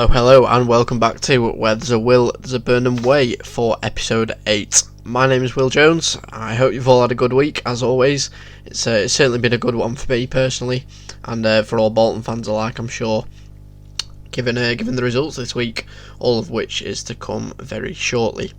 Hello, and welcome back to Where There's a Will, There's a Burnden Way for episode 8. My name is Will Jones. I hope you've all had a good week, as always. It's certainly been a good one for me personally, and for all Bolton fans alike, I'm sure. Given the results this week, all of which is to come very shortly.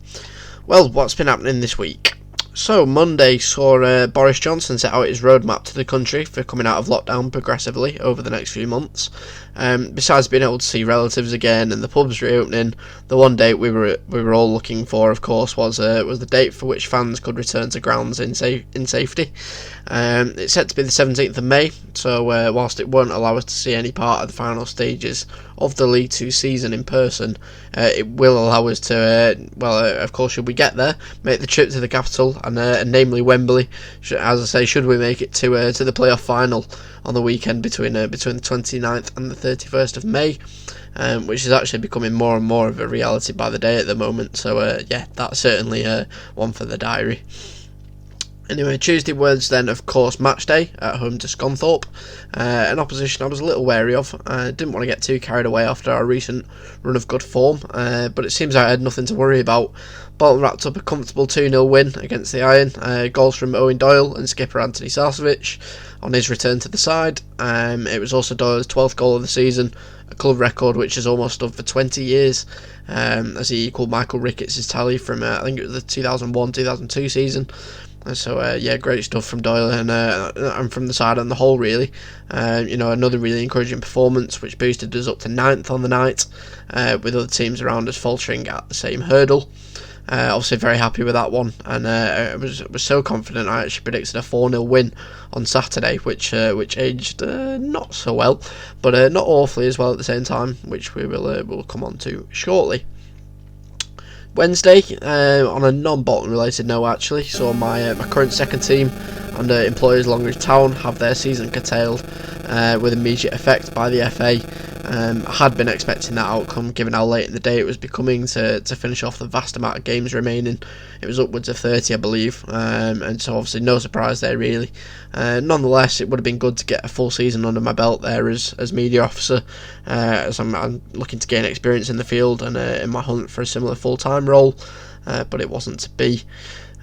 Well, what's been happening this week? So, Monday saw Boris Johnson set out his roadmap to the country for coming out of lockdown progressively over the next few months. Besides being able to see relatives again and the pubs reopening, the one date we were all looking for, of course, was the date for which fans could return to grounds in safety. It's set to be the 17th of May, so whilst it won't allow us to see any part of the final stages of the League 2 season in person, it will allow us to, of course, should we get there, make the trip to the capital, and namely Wembley, as I say, should we make it to the playoff final on the weekend between the 29th and the 31st of May, which is actually becoming more and more of a reality by the day at the moment. So that's certainly one for the diary. Anyway, Tuesday was then, of course, match day at home to Scunthorpe, an opposition I was a little wary of. I didn't want to get too carried away after our recent run of good form, but it seems I had nothing to worry about. Bolton wrapped up a comfortable 2-0 win against the Iron, goals from Owen Doyle and skipper Anthony Sarcevic on his return to the side. It was also Doyle's 12th goal of the season, a club record which is almost done for 20 years, as he equalled Michael Ricketts' tally from, I think it was the 2001-2002 season. So great stuff from Doyle and from the side on the whole, really. Another really encouraging performance which boosted us up to 9th on the night, with other teams around us faltering at the same hurdle. Obviously very happy with that one, and I was so confident I actually predicted a 4-0 win on Saturday, which aged not so well, but not awfully as well at the same time, which we will come on to shortly. Wednesday, on a non-Bolton related note actually, saw my current second team and employers Longridge Town have their season curtailed with immediate effect by the FA. I had been expecting that outcome given how late in the day it was becoming to finish off the vast amount of games remaining. It was upwards of 30 I believe, and so obviously no surprise there really. Nonetheless, it would have been good to get a full season under my belt there as media officer, as I'm looking to gain experience in the field and in my hunt for a similar full-time role, but it wasn't to be.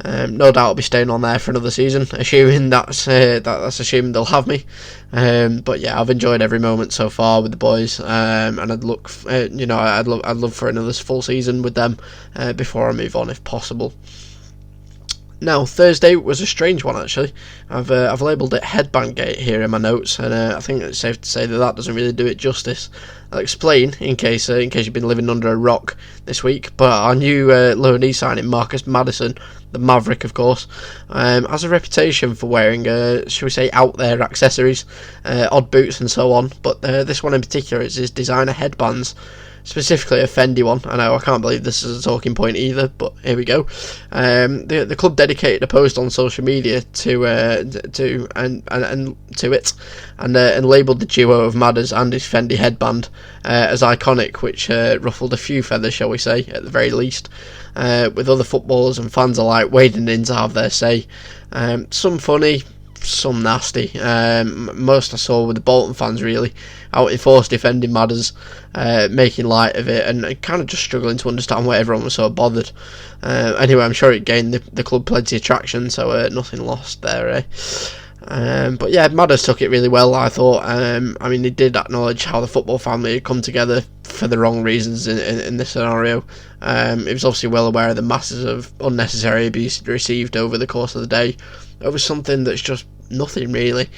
No doubt I'll be staying on there for another season, assuming that's assuming they'll have me. But yeah, I've enjoyed every moment so far with the boys, and I'd love for another full season with them before I move on if possible. Now, Thursday was a strange one actually. I've labelled it Headband Gate here in my notes, and I think it's safe to say that doesn't really do it justice. I'll explain in case you've been living under a rock this week. But our new lower knee signing, Marcus Maddison, the Maverick, of course, has a reputation for wearing, shall we say, out there accessories, odd boots and so on. But this one in particular is his designer headbands. Specifically a Fendi one. I know I can't believe this is a talking point either, but here we go. The club dedicated a post on social media to it, and labelled the duo of Madders and his Fendi headband as iconic, which ruffled a few feathers, shall we say, at the very least. With other footballers and fans alike wading in to have their say. Some funny, some nasty. Most I saw with the Bolton fans really out in force defending Madders, making light of it, and kind of just struggling to understand why everyone was so bothered. Anyway, I'm sure it gained the club plenty of traction, so nothing lost there. But yeah, Madders took it really well, I thought. He did acknowledge how the football family had come together for the wrong reasons in this scenario. He was obviously well aware of the masses of unnecessary abuse he'd received over the course of the day over something that's just nothing really.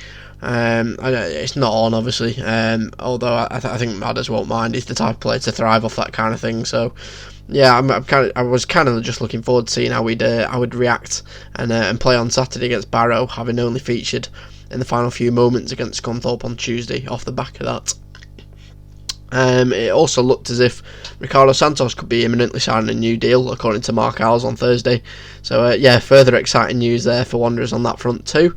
It's not on, obviously, although I think Madders won't mind. He's the type of player to thrive off that kind of thing, so yeah, I was kind of just looking forward to seeing how we'd react and play on Saturday against Barrow, having only featured in the final few moments against Scunthorpe on Tuesday off the back of that. It also looked as if Ricardo Santos could be imminently signing a new deal, according to Mark Owls on Thursday. So further exciting news there for Wanderers on that front too.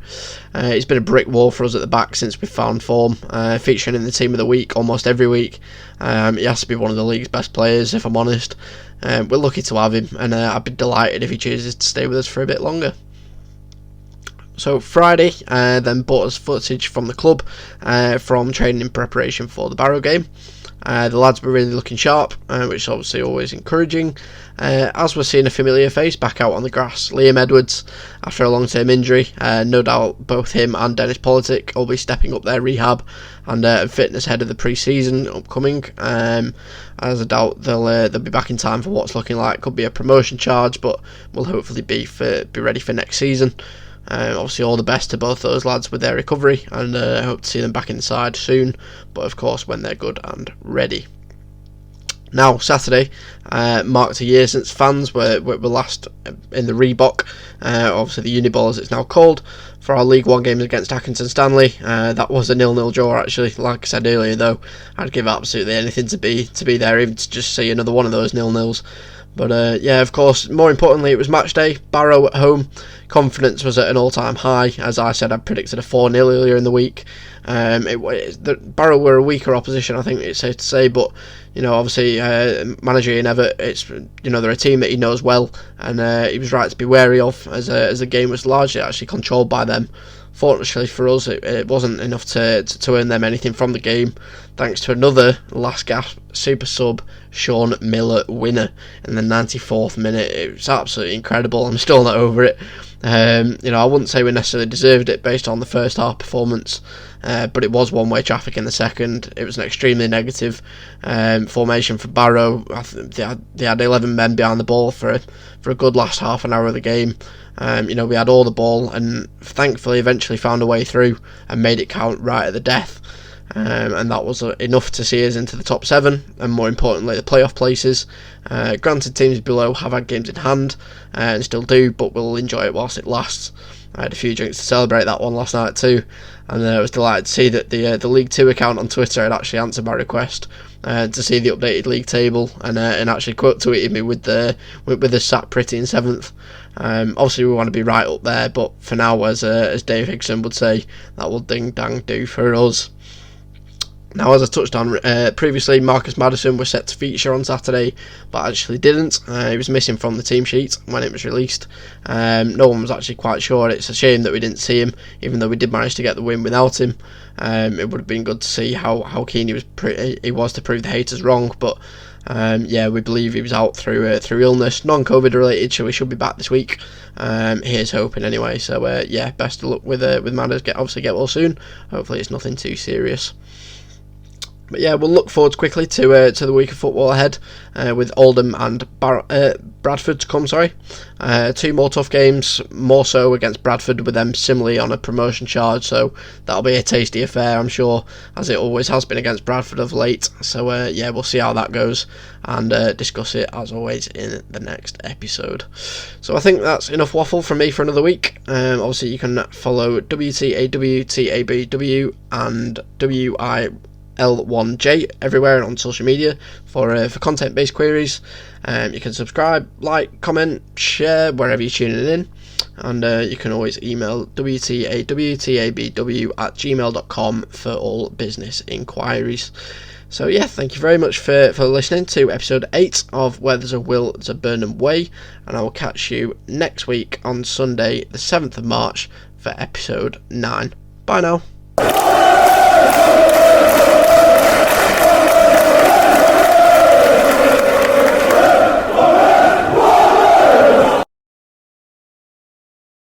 He's been a brick wall for us at the back since we found form, featuring in the team of the week almost every week. He has to be one of the league's best players, if I'm honest. We're lucky to have him, and I'd be delighted if he chooses to stay with us for a bit longer. So Friday then brought us footage from the club from training in preparation for the Barrow game. The lads were really looking sharp, which is obviously always encouraging. As we're seeing a familiar face back out on the grass, Liam Edwards, after a long-term injury. No doubt both him and Dennis Politic will be stepping up their rehab and fitness ahead of the pre-season upcoming. As I doubt they'll be back in time for what's looking like could be a promotion charge, but will hopefully be ready for next season. Obviously all the best to both those lads with their recovery, and I hope to see them back inside soon, but of course when they're good and ready. Now, Saturday marked a year since fans were last in the Reebok, obviously the Uniball as it's now called, for our League One games against Accrington Stanley. That was a 0-0 draw actually. Like I said earlier though, I'd give absolutely anything to be there, even to just see another one of those 0-0s. But yeah, of course, more importantly, it was match day. Barrow at home. Confidence was at an all-time high. As I said, I predicted a 4-0 earlier in the week. Barrow were a weaker opposition, I think it's safe to say, but obviously, manager Ian Evatt, they're a team that he knows well, and he was right to be wary of, as the game was largely actually controlled by them. Fortunately for us, it wasn't enough to earn them anything from the game, thanks to another last gasp super sub Sean Miller winner in the 94th minute. It was absolutely incredible. I'm still not over it. I wouldn't say we necessarily deserved it based on the first half performance, but it was one-way traffic in the second. It was an extremely negative formation for Barrow. They had 11 men behind the ball for a good last half an hour of the game. We had all the ball and thankfully eventually found a way through and made it count right at the death. And that was enough to see us into the top 7 and more importantly the playoff places. Granted, teams below have had games in hand and still do, but we'll enjoy it whilst it lasts. I had a few drinks to celebrate that one last night too, and I was delighted to see that the League 2 account on Twitter had actually answered my request to see the updated league table and actually quote tweeted me with the sat pretty in 7th. Obviously we want to be right up there, but for now, as Dave Higson would say, that will ding dang do for us. Now, as I touched on previously, Marcus Maddison was set to feature on Saturday, but actually didn't. He was missing from the team sheet when it was released. No one was actually quite sure. It's a shame that we didn't see him, even though we did manage to get the win without him. It would have been good to see how keen he was to prove the haters wrong, but we believe he was out through illness, non-COVID related, so he should be back this week. Here's hoping anyway. So best of luck with Madders. Get well soon. Hopefully it's nothing too serious. But yeah, we'll look forward quickly to the week of football ahead, with Oldham and Bradford to come. 2 more tough games, more so against Bradford, with them similarly on a promotion charge, so that'll be a tasty affair, I'm sure, as it always has been against Bradford of late. So we'll see how that goes and discuss it as always in the next episode. So I think that's enough waffle from me for another week. Obviously you can follow WTAWTABW and L1J everywhere and on social media for content-based queries. You can subscribe, like, comment, share wherever you're tuning in, and you can always email WTAWTABW@gmail.com for all business inquiries. So yeah, thank you very much for listening to episode 8 of Where There's a Will, There's a Burnden Way, and I will catch you next week on Sunday the 7th of March for episode 9. Bye now.